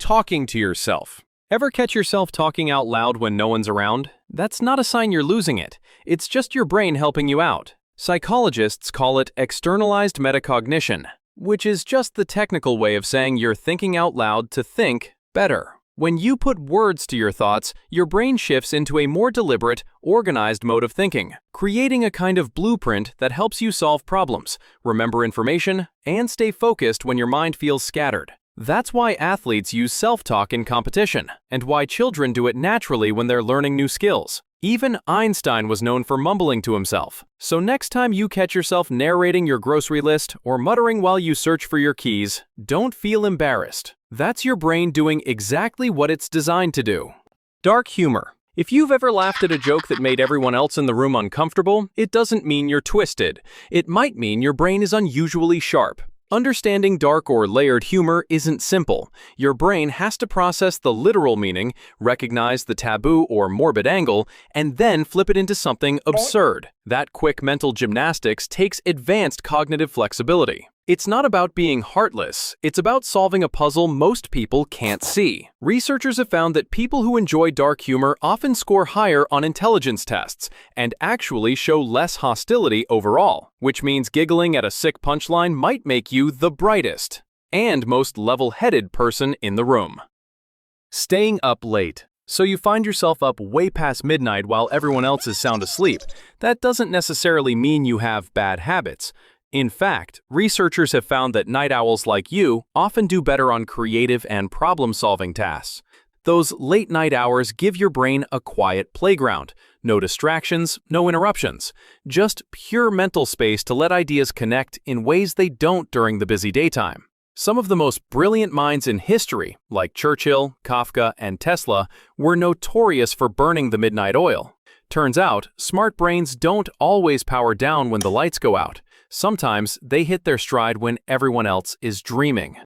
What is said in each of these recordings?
Talking to yourself. Ever catch yourself talking out loud when no one's around? That's not a sign you're losing it. It's just your brain helping you out. Psychologists call it externalized metacognition, which is just the technical way of saying you're thinking out loud to think better. When you put words to your thoughts, your brain shifts into a more deliberate, organized mode of thinking, creating a kind of blueprint that helps you solve problems, remember information, and stay focused when your mind feels scattered. That's why athletes use self-talk in competition, and why children do it naturally when they're learning new skills. Even Einstein was known for mumbling to himself. So next time you catch yourself narrating your grocery list or muttering while you search for your keys, don't feel embarrassed. That's your brain doing exactly what it's designed to do. Dark humor. If you've ever laughed at a joke that made everyone else in the room uncomfortable, it doesn't mean you're twisted. It might mean your brain is unusually sharp. Understanding dark or layered humor isn't simple. Your brain has to process the literal meaning, recognize the taboo or morbid angle, and then flip it into something absurd. That quick mental gymnastics takes advanced cognitive flexibility. It's not about being heartless, it's about solving a puzzle most people can't see. Researchers have found that people who enjoy dark humor often score higher on intelligence tests and actually show less hostility overall, which means giggling at a sick punchline might make you the brightest and most level-headed person in the room. Staying up late. So you find yourself up way past midnight while everyone else is sound asleep. That doesn't necessarily mean you have bad habits. In fact, researchers have found that night owls like you often do better on creative and problem-solving tasks. Those late-night hours give your brain a quiet playground. No distractions, no interruptions. Just pure mental space to let ideas connect in ways they don't during the busy daytime. Some of the most brilliant minds in history, like Churchill, Kafka, and Tesla, were notorious for burning the midnight oil. Turns out, smart brains don't always power down when the lights go out. Sometimes they hit their stride when everyone else is dreaming.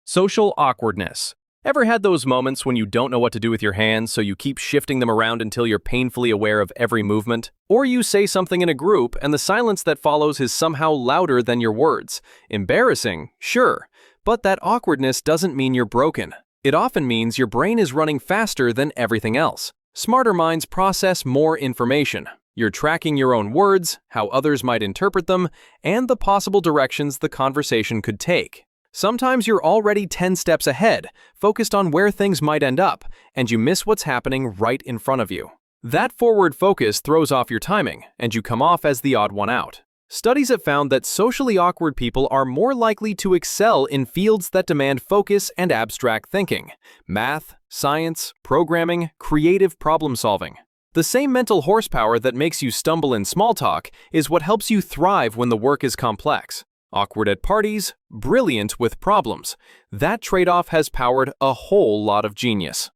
Social awkwardness. Ever had those moments when you don't know what to do with your hands, so you keep shifting them around until you're painfully aware of every movement? Or you say something in a group and the silence that follows is somehow louder than your words. Embarrassing, sure, but that awkwardness doesn't mean you're broken. It often means your brain is running faster than everything else. Smarter minds process more information. You're tracking your own words, how others might interpret them, and the possible directions the conversation could take. Sometimes you're already 10 steps ahead, focused on where things might end up, and you miss what's happening right in front of you. That forward focus throws off your timing, and you come off as the odd one out. Studies have found that socially awkward people are more likely to excel in fields that demand focus and abstract thinking: math, science, programming, creative problem solving. The same mental horsepower that makes you stumble in small talk is what helps you thrive when the work is complex. Awkward at parties, brilliant with problems. That trade-off has powered a whole lot of genius.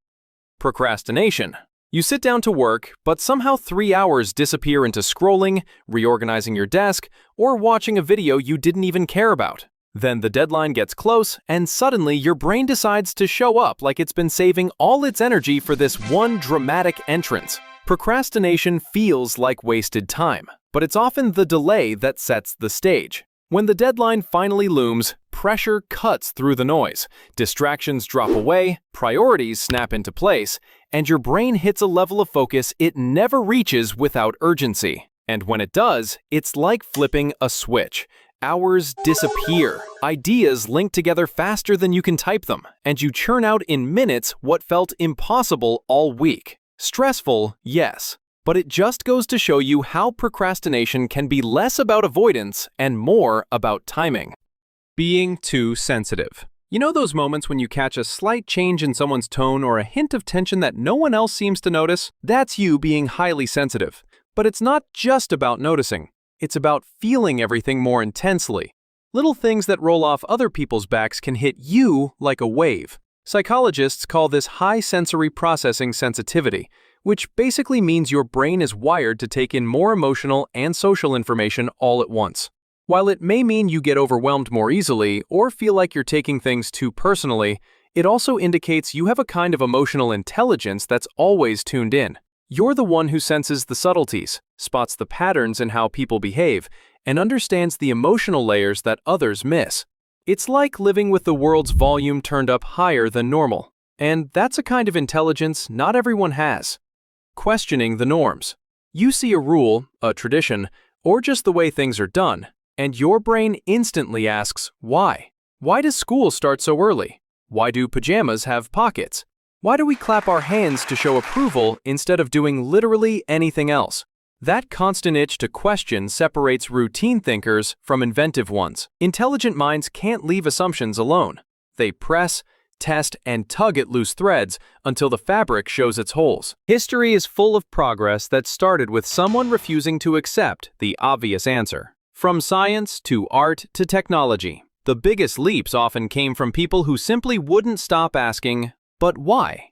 Procrastination. You sit down to work, but somehow 3 hours disappear into scrolling, reorganizing your desk, or watching a video you didn't even care about. Then the deadline gets close, and suddenly your brain decides to show up like it's been saving all its energy for this one dramatic entrance. Procrastination feels like wasted time, but it's often the delay that sets the stage. When the deadline finally looms, pressure cuts through the noise, distractions drop away, priorities snap into place, and your brain hits a level of focus it never reaches without urgency. And when it does, it's like flipping a switch. Hours disappear, ideas link together faster than you can type them, and you churn out in minutes what felt impossible all week. Stressful, yes, but it just goes to show you how procrastination can be less about avoidance and more about timing. Being too sensitive. You know those moments when you catch a slight change in someone's tone or a hint of tension that no one else seems to notice? That's you being highly sensitive. But it's not just about noticing. It's about feeling everything more intensely. Little things that roll off other people's backs can hit you like a wave. Psychologists call this high sensory processing sensitivity, which basically means your brain is wired to take in more emotional and social information all at once. While it may mean you get overwhelmed more easily or feel like you're taking things too personally, it also indicates you have a kind of emotional intelligence that's always tuned in. You're the one who senses the subtleties, spots the patterns in how people behave, and understands the emotional layers that others miss. It's like living with the world's volume turned up higher than normal. And that's a kind of intelligence not everyone has. Questioning the norms. You see a rule, a tradition, or just the way things are done, and your brain instantly asks, why? Why does school start so early? Why do pajamas have pockets? Why do we clap our hands to show approval instead of doing literally anything else? That constant itch to question separates routine thinkers from inventive ones. Intelligent minds can't leave assumptions alone. They press, test, and tug at loose threads until the fabric shows its holes. History is full of progress that started with someone refusing to accept the obvious answer. From science to art to technology, the biggest leaps often came from people who simply wouldn't stop asking, but why?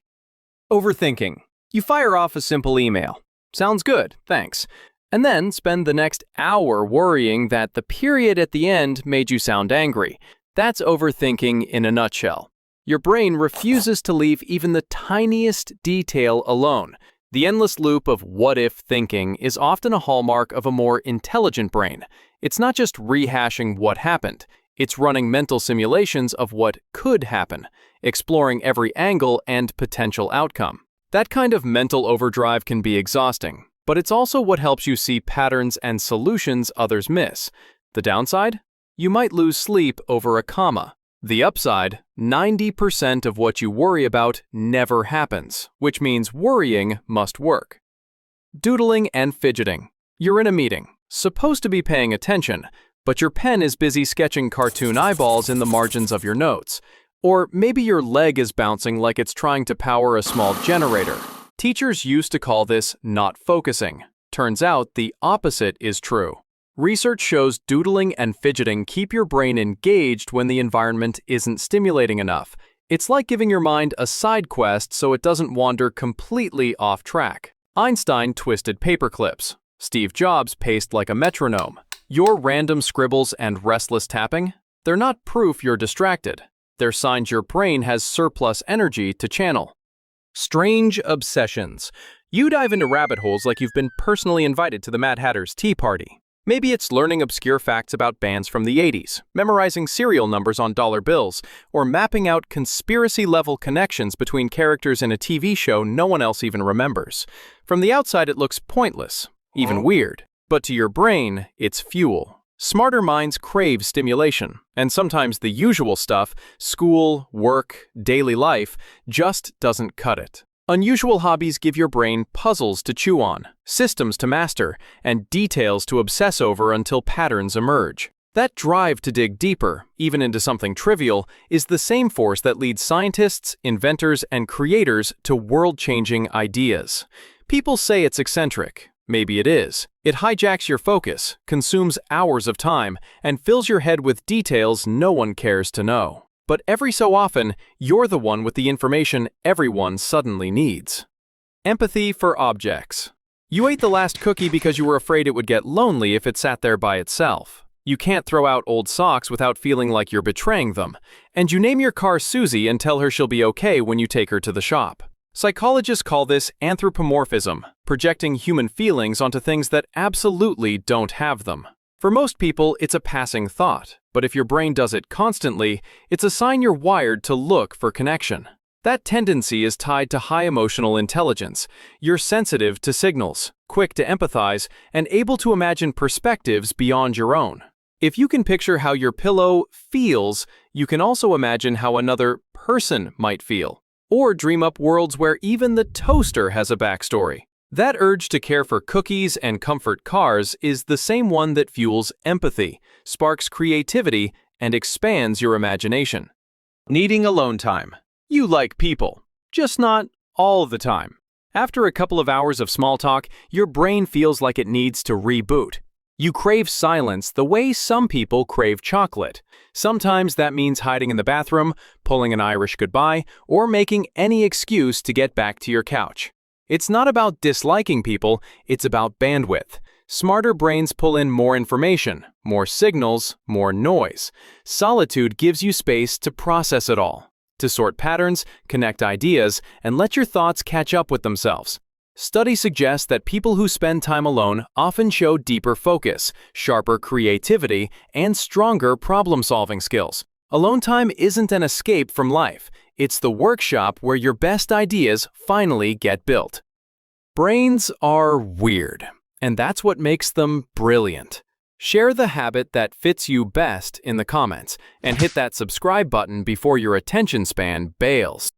Overthinking. You fire off a simple email. Sounds good, thanks. And then spend the next hour worrying that the period at the end made you sound angry. That's overthinking in a nutshell. Your brain refuses to leave even the tiniest detail alone. The endless loop of what-if thinking is often a hallmark of a more intelligent brain. It's not just rehashing what happened. It's running mental simulations of what could happen, exploring every angle and potential outcome. That kind of mental overdrive can be exhausting, but it's also what helps you see patterns and solutions others miss. The downside? You might lose sleep over a comma. The upside? 90% of what you worry about never happens, which means worrying must work. Doodling and fidgeting. You're in a meeting, supposed to be paying attention, but your pen is busy sketching cartoon eyeballs in the margins of your notes. Or maybe your leg is bouncing like it's trying to power a small generator. Teachers used to call this not focusing. Turns out the opposite is true. Research shows doodling and fidgeting keep your brain engaged when the environment isn't stimulating enough. It's like giving your mind a side quest so it doesn't wander completely off track. Einstein twisted paper clips. Steve Jobs paced like a metronome. Your random scribbles and restless tapping? They're not proof you're distracted. They're signs your brain has surplus energy to channel. Strange obsessions. You dive into rabbit holes like you've been personally invited to the Mad Hatter's tea party. Maybe it's learning obscure facts about bands from the 80s, memorizing serial numbers on dollar bills, or mapping out conspiracy-level connections between characters in a TV show no one else even remembers. From the outside it looks pointless, even weird. But to your brain, it's fuel. Smarter minds crave stimulation, and sometimes the usual stuff, school, work, daily life, just doesn't cut it. Unusual hobbies give your brain puzzles to chew on, systems to master, and details to obsess over until patterns emerge. That drive to dig deeper, even into something trivial, is the same force that leads scientists, inventors, and creators to world-changing ideas. People say it's eccentric. Maybe it is. It hijacks your focus, consumes hours of time, and fills your head with details no one cares to know. But every so often, you're the one with the information everyone suddenly needs. Empathy for objects. You ate the last cookie because you were afraid it would get lonely if it sat there by itself. You can't throw out old socks without feeling like you're betraying them. And you name your car Susie and tell her she'll be okay when you take her to the shop. Psychologists call this anthropomorphism, projecting human feelings onto things that absolutely don't have them. For most people, it's a passing thought, but if your brain does it constantly, it's a sign you're wired to look for connection. That tendency is tied to high emotional intelligence. You're sensitive to signals, quick to empathize, and able to imagine perspectives beyond your own. If you can picture how your pillow feels, you can also imagine how another person might feel. Or dream up worlds where even the toaster has a backstory. That urge to care for cookies and comfort cars is the same one that fuels empathy, sparks creativity, and expands your imagination. Needing alone time. You like people, just not all the time. After a couple of hours of small talk, your brain feels like it needs to reboot. You crave silence the way some people crave chocolate. Sometimes that means hiding in the bathroom, pulling an Irish goodbye, or making any excuse to get back to your couch. It's not about disliking people, it's about bandwidth. Smarter brains pull in more information, more signals, more noise. Solitude gives you space to process it all, to sort patterns, connect ideas, and let your thoughts catch up with themselves. Studies suggest that people who spend time alone often show deeper focus, sharper creativity, and stronger problem-solving skills. Alone time isn't an escape from life. It's the workshop where your best ideas finally get built. Brains are weird, and that's what makes them brilliant. Share the habit that fits you best in the comments, and hit that subscribe button before your attention span bails.